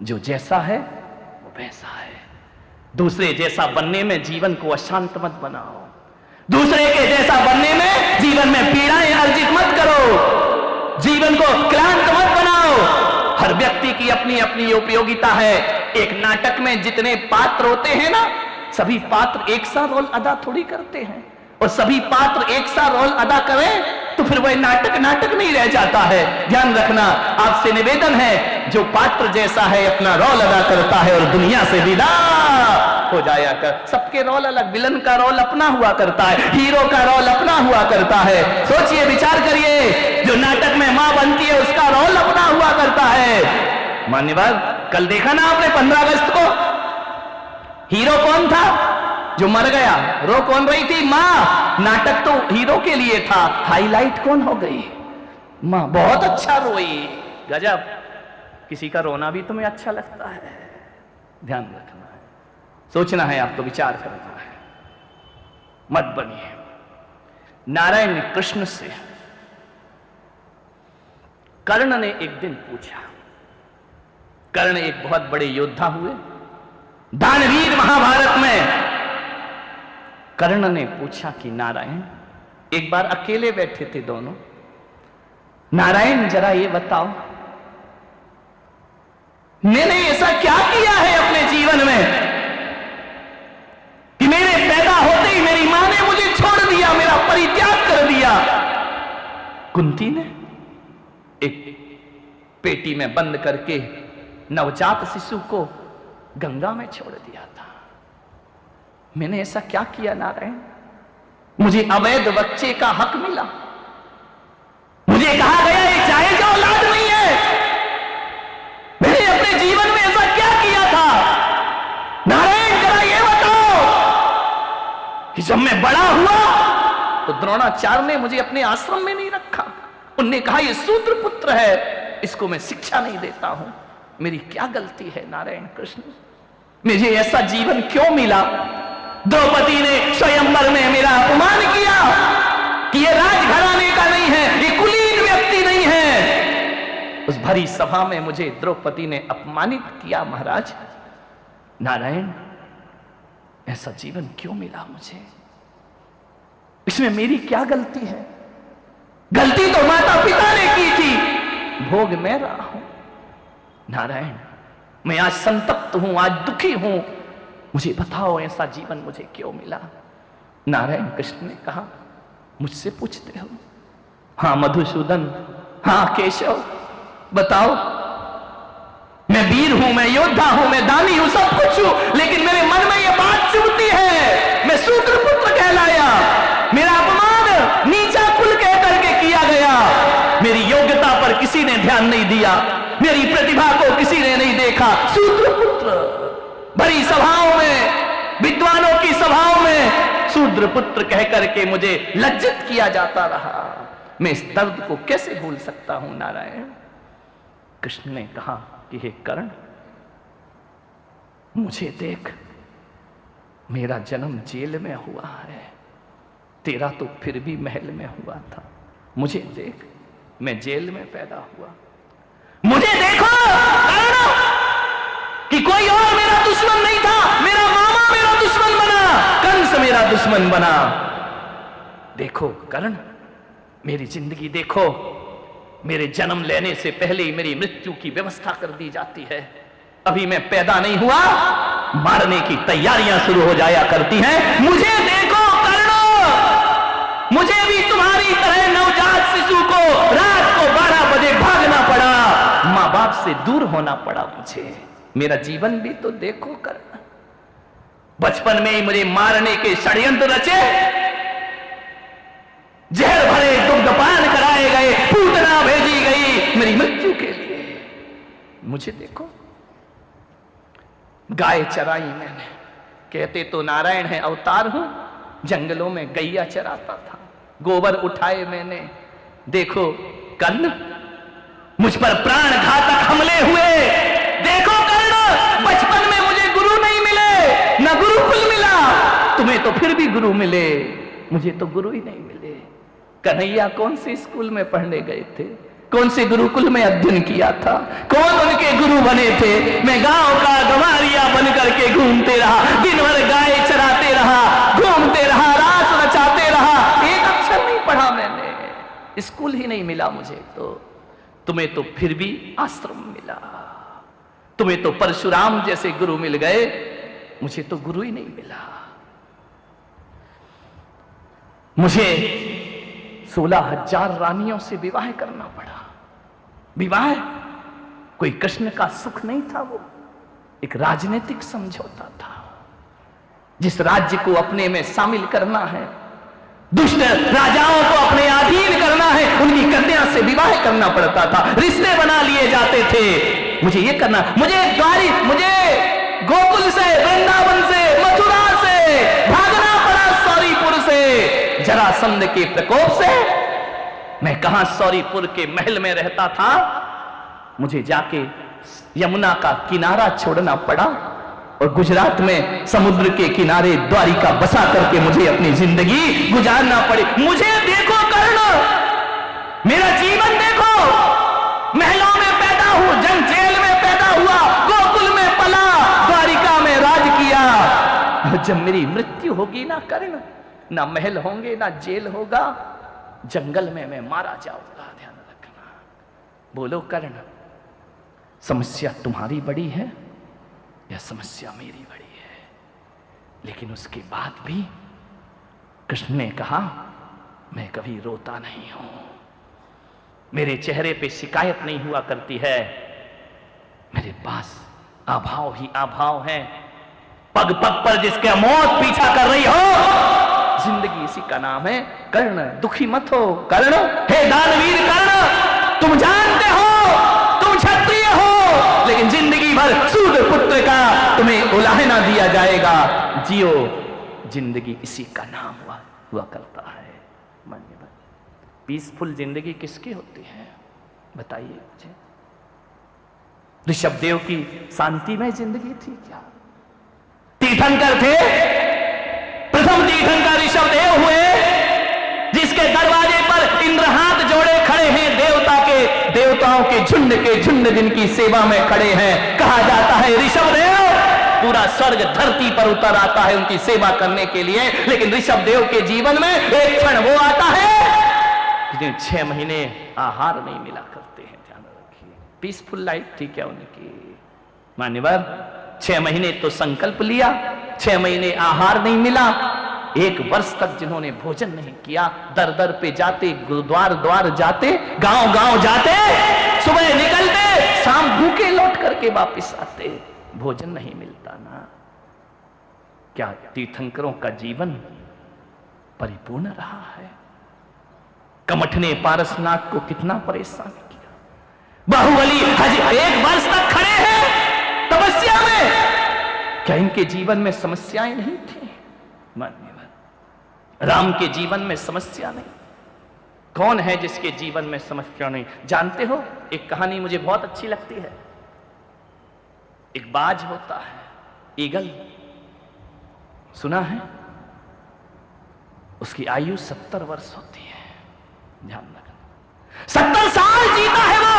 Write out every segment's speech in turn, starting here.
जो जैसा है वो वैसा है। दूसरे जैसा बनने में जीवन को अशांत मत बनाओ, दूसरे के जैसा बनने में जीवन में पीड़ाएं अर्जित मत करो, जीवन को क्लांत मत बनाओ। हर व्यक्ति की अपनी अपनी उपयोगिता है। एक नाटक में जितने पात्र होते हैं ना, सभी पात्र एक सा रोल अदा थोड़ी करते हैं, और सभी पात्र एक सा रोल अदा करें तो फिर वह नाटक नाटक नहीं रह जाता है। ध्यान रखना, आपसे निवेदन है, जो पात्र जैसा है अपना रोल अदा करता है और दुनिया से विदा हो जाया कर। सबके रोल अलग, विलन का रोल अपना हुआ करता है, हीरो का रोल अपना हुआ करता है। सोचिए, विचार करिए, जो नाटक में मां बनती है उसका रोल अपना हुआ करता है। मान्यवर, कल देखा ना आपने 15 अगस्त को, हीरो कौन था? जो मर गया। रो कौन रही थी? मां। नाटक तो हीरो के लिए था, हाईलाइट कौन हो गई? मां। बहुत अच्छा रोई। गजब। किसी का रोना भी तुम्हें अच्छा लगता है? ध्यान रखना है, सोचना है, आपको विचार करना है, मत बनिए। नारायण ने कृष्ण से, कर्ण ने एक दिन पूछा, कर्ण एक बहुत बड़े योद्धा हुए, दानवीर महाभारत में। कर्ण ने पूछा कि नारायण, एक बार अकेले बैठे थे दोनों, नारायण जरा ये बताओ, मैंने ऐसा क्या किया है अपने जीवन में कि मेरे पैदा होते ही मेरी मां ने मुझे छोड़ दिया, मेरा परित्याग कर दिया? कुंती ने एक पेटी में बंद करके नवजात शिशु को गंगा में छोड़ दिया था। मैंने ऐसा क्या किया नारायण? मुझे अवैध बच्चे का हक मिला, मुझे कहा गया ये जायज औलाद नहीं है। मैंने अपने जीवन में ऐसा क्या किया था नारायण? जरा ये बताओ कि जब मैं बड़ा हुआ तो द्रोणाचार्य ने मुझे अपने आश्रम में नहीं रखा। उनने कहा ये शूद्र पुत्र है, इसको मैं शिक्षा नहीं देता हूं। मेरी क्या गलती है नारायण कृष्ण? मुझे ऐसा जीवन क्यों मिला? द्रौपदी ने स्वयंवर में मेरा अपमान किया कि ये राजघराने का नहीं है, ये कुलीन व्यक्ति नहीं है। उस भरी सभा में मुझे द्रौपदी ने अपमानित किया। महाराज नारायण, ऐसा जीवन क्यों मिला मुझे? इसमें मेरी क्या गलती है? गलती तो माता पिता ने की थी, भोग मैं रहा हूं। नारायण, मैं आज संतप्त हूं, आज दुखी हूं, मुझे बताओ ऐसा जीवन मुझे क्यों मिला? नारायण कृष्ण ने कहा, मुझसे पूछते हो? हां मधुसूदन, हां केशव, बताओ। मैं वीर हूं, मैं योद्धा हूं, मैं दानी हूं, सब कुछ हूं, लेकिन मेरे मन में यह बात चुभती है, मैं शूद्र पुत्र कहलाया, मेरा अपमान नीचा कुल कह करके किया गया, मेरी योग्यता पर किसी ने ध्यान नहीं दिया, मेरी प्रतिभा को किसी ने नहीं देखा। शूद्र पुत्र, बड़ी सभाओं में, विद्वानों की सभाओं में शूद्र पुत्र कह करके मुझे लज्जित किया जाता रहा। मैं इस दर्द को कैसे भूल सकता हूं नारायण? कृष्ण ने कहा कि हे कर्ण, मुझे देख, मेरा जन्म जेल में हुआ है, तेरा तो फिर भी महल में हुआ था। मुझे देख, मैं जेल में पैदा हुआ। मुझे देखो कर्ण, कि कोई और मेरा दुश्मन नहीं था, मेरा मामा मेरा दुश्मन बना, कंस मेरा दुश्मन बना। देखो कर्ण, मेरी जिंदगी देखो, मेरे जन्म लेने से पहले ही मेरी मृत्यु की व्यवस्था कर दी जाती है। अभी मैं पैदा नहीं हुआ, मारने की तैयारियां शुरू हो जाया करती हैं। मुझे देखो कर्ण, मुझे भी तुम्हारी तरह नवजात शिशु को रात को 12 बजे भागना पड़ा, मां बाप से दूर होना पड़ा मुझे। मेरा जीवन भी तो देखो कर्ण, बचपन में ही मुझे मारने के षड्यंत्र रचे, जहर भरे दुग्धपान कराए गए, पूतना भेजी गई मेरी मृत्यु के लिए। मुझे देखो, गाय चराई मैंने, कहते तो नारायण है अवतार हूं, जंगलों में गैया चराता था, गोबर उठाए मैंने। देखो कर्ण, मुझ पर प्राण घातक हमले हुए। देखो कर्ण, बचपन में मुझे गुरु नहीं मिले, ना गुरुकुल मिला, तुम्हें तो फिर भी गुरु मिले, मुझे तो गुरु ही नहीं मिले। कन्हैया कौन से स्कूल में पढ़ने गए थे? कौन से गुरुकुल में अध्ययन किया था, कौन उनके गुरु बने थे। मैं गांव का गंवारिया बन करके घूमते रहा, दिन भर गाय चराते रहा, घूमते रहा, रास रचाते रहा, एक अक्षर नहीं पढ़ा मैंने, स्कूल ही नहीं मिला मुझे। तो तुम्हें तो फिर भी आश्रम मिला, तुम्हें तो परशुराम जैसे गुरु मिल गए, मुझे तो गुरु ही नहीं मिला। मुझे 16,000 रानियों से विवाह करना पड़ा। विवाह कोई कृष्ण का सुख नहीं था, वो एक राजनीतिक समझौता था। जिस राज्य को अपने में शामिल करना है, दुष्ट राजाओं को अपने अधीन करना है, उनकी कन्या से विवाह करना पड़ता था, रिश्ते बना लिए जाते थे। मुझे ये करना, मुझे गोकुल से, वृंदावन से, मथुरा से भागना पड़ा, सौरीपुर से, जरासंध के प्रकोप से। मैं कहां सौरीपुर के महल में रहता था, मुझे जाके यमुना का किनारा छोड़ना पड़ा और गुजरात में समुद्र के किनारे द्वारिका बसा करके मुझे अपनी जिंदगी गुजारना पड़ी। मुझे देखो कर्ण, मेरा जीवन देखो, महलों में पैदा हुआ, जेल में पैदा हुआ, गोकुल में पला, द्वारिका में राज किया। और जब मेरी मृत्यु होगी ना कर्ण, ना महल होंगे ना जेल होगा, जंगल में मैं मारा जाऊंगा। ध्यान रखना। बोलो कर्ण, समस्या तुम्हारी बड़ी है या समस्या मेरी बड़ी है? लेकिन उसके बाद भी कृष्ण ने कहा, मैं कभी रोता नहीं हूं, मेरे चेहरे पे शिकायत नहीं हुआ करती है, मेरे पास अभाव ही अभाव है। पग पग पर जिसके मौत पीछा कर रही हो, जिंदगी इसी का नाम है। कर्ण, दुखी मत हो कर्ण, हे दानवीर कर्ण, तुम जानते हो तुम क्षत्रिय हो, लेकिन जिंदगी भर सूद पुत्र का तुम्हें उलाहना दिया जाएगा। जियो, जिंदगी इसी का नाम हुआ करता है। मान्य बात, पीसफुल जिंदगी किसकी होती है बताइए मुझे? ऋषभदेव की शांतिमय जिंदगी थी क्या? तीर्थंकर थे, प्रथम तीर्थंकर ऋषभदेव हुए, जिसके दरवाजे पर इंद्र हाथ जोड़े खड़े हैं, देवताओं के झुंड जिनकी सेवा में खड़े हैं। कहा जाता है ऋषभदेव, पूरा स्वर्ग धरती पर उतर आता है उनकी सेवा करने के लिए। लेकिन ऋषभदेव के जीवन में एक क्षण वो आता है जिन्हें 6 महीने आहार नहीं मिला करते हैं। ध्यान रखिए, पीसफुल लाइफ थी क्या उनकी? मान्यवर, 6 महीने तो संकल्प लिया, 6 महीने आहार नहीं मिला, 1 वर्ष तक जिन्होंने भोजन नहीं किया, दर दर पे जाते, गुरुद्वार द्वार जाते, गांव गांव जाते, सुबह निकलते, शाम भूखे लौट करके वापिस आते, भोजन नहीं मिलता ना। क्या तीर्थंकरों का जीवन परिपूर्ण रहा है? कमठ ने पारसनाथ को कितना परेशान किया। बाहुबली 1 वर्ष तक खड़े हैं तपस्या में, क्या इनके जीवन में समस्याएं नहीं थी? मान्यवर, राम के जीवन में समस्या नहीं। कौन है जिसके जीवन में समस्या नहीं? जानते हो, एक कहानी मुझे बहुत अच्छी लगती है। एक बाज होता है, ईगल, सुना है? उसकी आयु 70 वर्ष होती है। ध्यान रखना, 70 साल जीता है वो।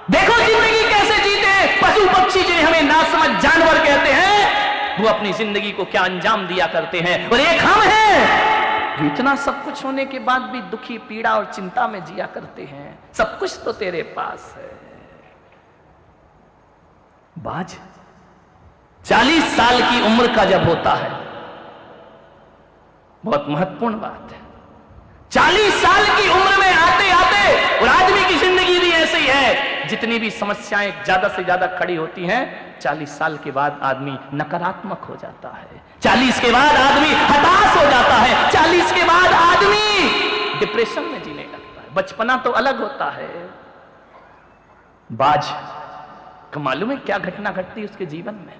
देखो जिंदगी कैसे जीते। पशु पक्षी जिन्हें हमें नासमझ जानवर कहते हैं, वो अपनी जिंदगी को क्या अंजाम दिया करते हैं। और एक हम हैं जो इतना सब कुछ होने के बाद भी दुखी, पीड़ा और चिंता में जिया करते हैं। सब कुछ तो तेरे पास है। बाज 40 साल की उम्र का जब होता है, बहुत महत्वपूर्ण बात है, 40 साल की उम्र में आते आते, और आदमी की जिंदगी भी ऐसे ही है, जितनी भी समस्याएं ज्यादा से ज्यादा खड़ी होती हैं, 40 साल के बाद आदमी नकारात्मक हो जाता है, 40 के बाद आदमी हताश हो जाता है, 40 के बाद आदमी डिप्रेशन में जीने लगता है। बचपना तो अलग होता है। बाज को मालूम है क्या घटना घटती है उसके जीवन में?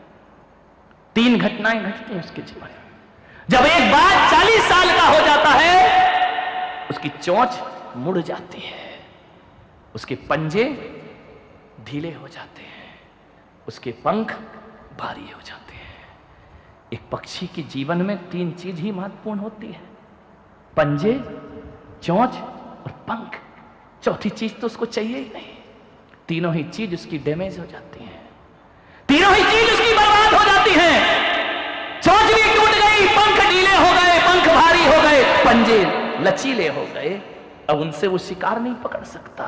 3 घटनाएं घटती हैं उसके जीवन में। जब एक बाज 40 साल का हो जाता है, उसकी चोंच मुड़ जाती है, उसके पंजे ढीले हो जाते हैं, उसके पंख भारी हो जाते हैं। एक पक्षी के जीवन में 3 चीज ही महत्वपूर्ण होती है: पंजे, चोंच और पंख। चौथी चीज तो उसको चाहिए ही नहीं। तीनों ही चीज उसकी डैमेज हो जाती है, तीनों ही चीज उसकी बर्बाद हो जाती है। चोंच भी टूट गई, पंख ढीले हो गए, पंख भारी हो गए, पंजे लचीले हो गए, अब उनसे वो शिकार नहीं पकड़ सकता।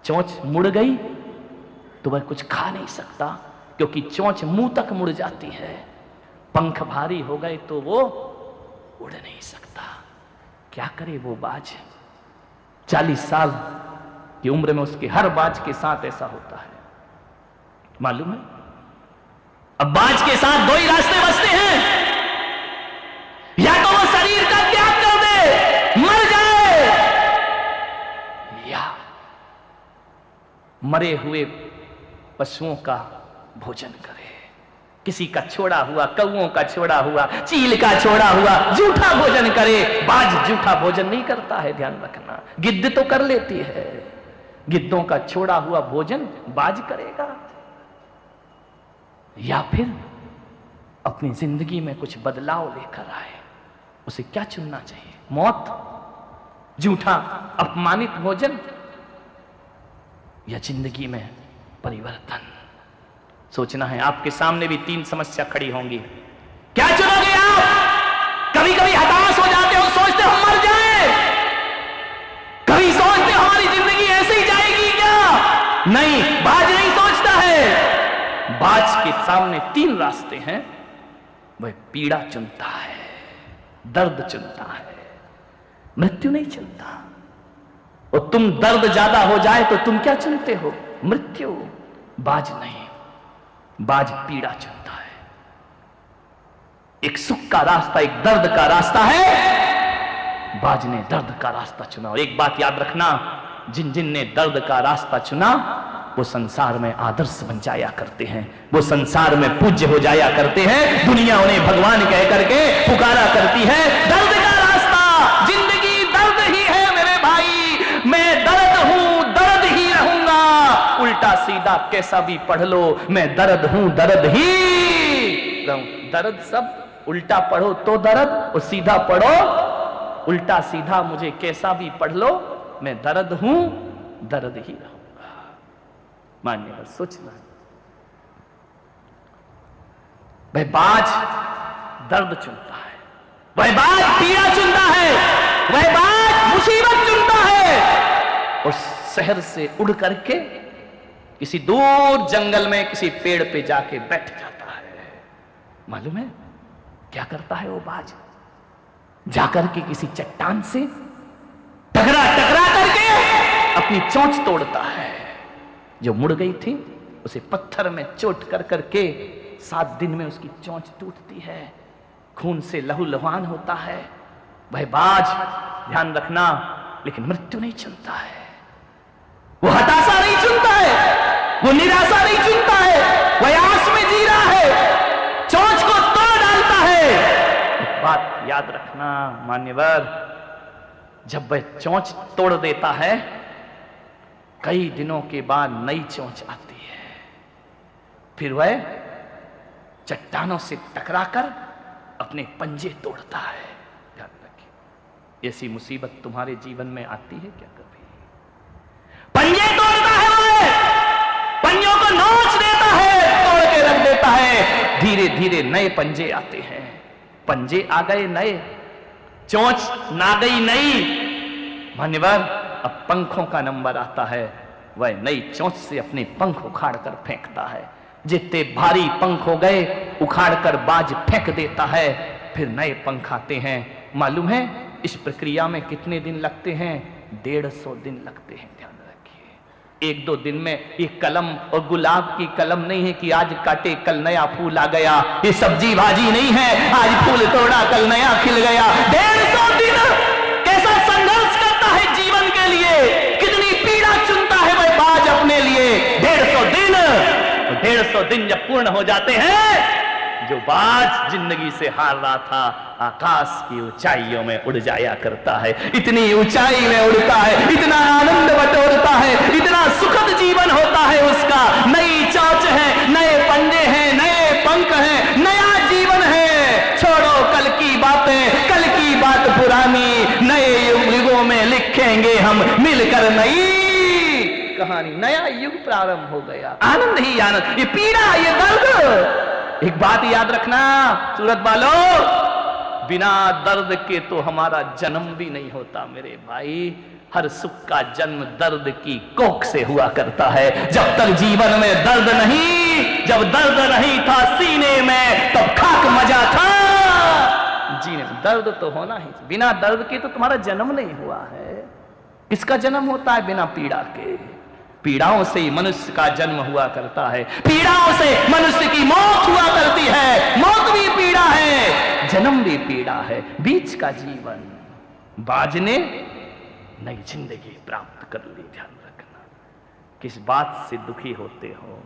चोंच मुड़ गई तो वह कुछ खा नहीं सकता, क्योंकि चोंच मुंह तक मुड़ जाती है। पंख भारी हो गए तो वो उड़ नहीं सकता। क्या करे वो बाज? 40 साल की उम्र में उसके हर बाज के साथ ऐसा होता है, मालूम है? अब बाज के साथ दो ही रास्ते बचते हैं, या तो वो शरीर का त्याग कर दे, मर जाए, या मरे हुए पशुओं का भोजन करे। किसी का छोड़ा हुआ, कौओं का छोड़ा हुआ, चील का छोड़ा हुआ जूठा भोजन करे। बाज जूठा भोजन नहीं करता है, ध्यान रखना। गिद्ध तो कर लेती है, गिद्धों का छोड़ा हुआ भोजन बाज करेगा। या फिर अपनी जिंदगी में कुछ बदलाव लेकर आए, उसे क्या चुनना चाहिए? मौत, जूठा अपमानित भोजन, या जिंदगी में परिवर्तन? सोचना है। आपके सामने भी 3 समस्या खड़ी होंगी, क्या चुनोगे आप? कभी कभी हताश हो जाते हो, सोचते हो मर जाए, कभी सोचते हो हमारी जिंदगी ऐसे ही जाएगी क्या? नहीं, बाज नहीं सोचता है। बाज के सामने 3 रास्ते हैं। वह पीड़ा चुनता है, दर्द चुनता है, मृत्यु नहीं चुनता। और तुम दर्द ज्यादा हो जाए तो तुम क्या चुनते हो? मृत्यु। बाज नहीं, बाज पीड़ा चुनता है। एक सुख का रास्ता, एक दर्द का रास्ता है, बाज ने दर्द का रास्ता चुना। और एक बात याद रखना, जिन जिन ने दर्द का रास्ता चुना वो संसार में आदर्श बन जाया करते हैं, वो संसार में पूज्य हो जाया करते हैं। दुनिया उन्हें भगवान कह करके पुकारा करती है। दर्द का रास्ता, जिंदगी दर्द ही है मेरे भाई, मैं दर्द हूं, दर्द ही रहूंगा। उल्टा सीधा कैसा भी पढ़ लो, मैं दर्द हूं, दर्द ही रहूं। दर्द सब उल्टा पढ़ो तो दर्द, और सीधा पढ़ो उल्टा सीधा, मुझे कैसा भी पढ़ लो, मैं दर्द हूं, दर्द ही रहूंगा। मान्यवर सोचना, वह बाज दर्द चुनता है, वह बाज पीड़ा चुनता है, वह बाज मुसीबत चुनता है। और शहर से उड़ करके किसी दूर जंगल में किसी पेड़ पे जाके बैठ जाता है। मालूम है क्या करता है वो बाज? जाकर के किसी चट्टान से टकरा टकरा करके अपनी चोंच तोड़ता है। जो मुड़ गई थी उसे पत्थर में चोट कर करके 7 दिन में उसकी चोंच टूटती है, खून से लहूलुहान होता है। वह बाज, ध्यान रखना, लेकिन मृत्यु नहीं चुनता है, वो हताशा नहीं चुनता है, वो निराशा नहीं चुनता है, वह आस में जी रहा है, चोंच को तोड़ डालता है। एक बात याद रखना मान्यवर, जब वह चोंच तोड़ देता है, कई दिनों के बाद नई चोंच आती है। फिर वह चट्टानों से टकराकर अपने पंजे तोड़ता है। ध्यान रखिए, ऐसी मुसीबत तुम्हारे जीवन में आती है क्या कभी? पंजे तोड़ता है, वह पंजों को नोच देता है, तोड़ के रख देता है। धीरे धीरे नए पंजे आते हैं, पंजे आ गए नए, चोंच ना गई नई। मान्यवर, अब पंखों का नंबर आता है। वह नई चोंच से अपने पंख उखाड़ कर फेंकता है। जितने भारी पंख हो गए उखाड़ कर बाज फेंक देता है। फिर नए पंख आते हैं। मालूम है इस प्रक्रिया में कितने दिन लगते हैं? 150 दिन लगते हैं। ध्यान रखिए, 1-2 दिन में ये कलम और गुलाब की कलम नहीं है कि आज काटे कल नया फूल आ गया। ये सब्जी भाजी नहीं है, आज फूल तोड़ा कल नया खिल गया। 150 दिन कैसा संघर्ष करता है जीवन के लिए, कितनी पीड़ा चुनता है वह बाज अपने लिए। 150 दिन जब पूर्ण हो जाते हैं, जो बाज जिंदगी से हार रहा था आकाश की ऊंचाइयों में उड़ जाया करता है। इतनी ऊंचाई में उड़ता है, इतना आनंद बटोरता है, इतना सुखद जीवन होता है उसका। नई चोंच है, नए पंजे हैं, नए पंख हैं, नया जीवन है। छोड़ो कल की बातें, कल की बात पुरानी, नए युगों में लिखेंगे हम मिलकर फिर नई कहानी, नया युग प्रारंभ हो गया। आनंद ही आनंद, ये पीड़ा, ये दर्द। एक बात याद रखना सूरत वालों, बिना दर्द के तो हमारा जन्म भी नहीं होता मेरे भाई। हर सुख का जन्म दर्द की कोख से हुआ करता है। जब तक जीवन में दर्द नहीं, जब दर्द नहीं था सीने में, तब खाक मजा था जीने में। दर्द तो होना ही, बिना दर्द के तो तुम्हारा जन्म नहीं हुआ है। किसका जन्म होता है बिना पीड़ा के? पीड़ाओं से मनुष्य का जन्म हुआ करता है, पीड़ाओं से मनुष्य की मौत हुआ करती है। मौत भी पीड़ा है, जन्म भी पीड़ा है। बीच का जीवन, बाज ने नई जिंदगी प्राप्त कर ली। ध्यान रखना, किस बात से दुखी होते हो?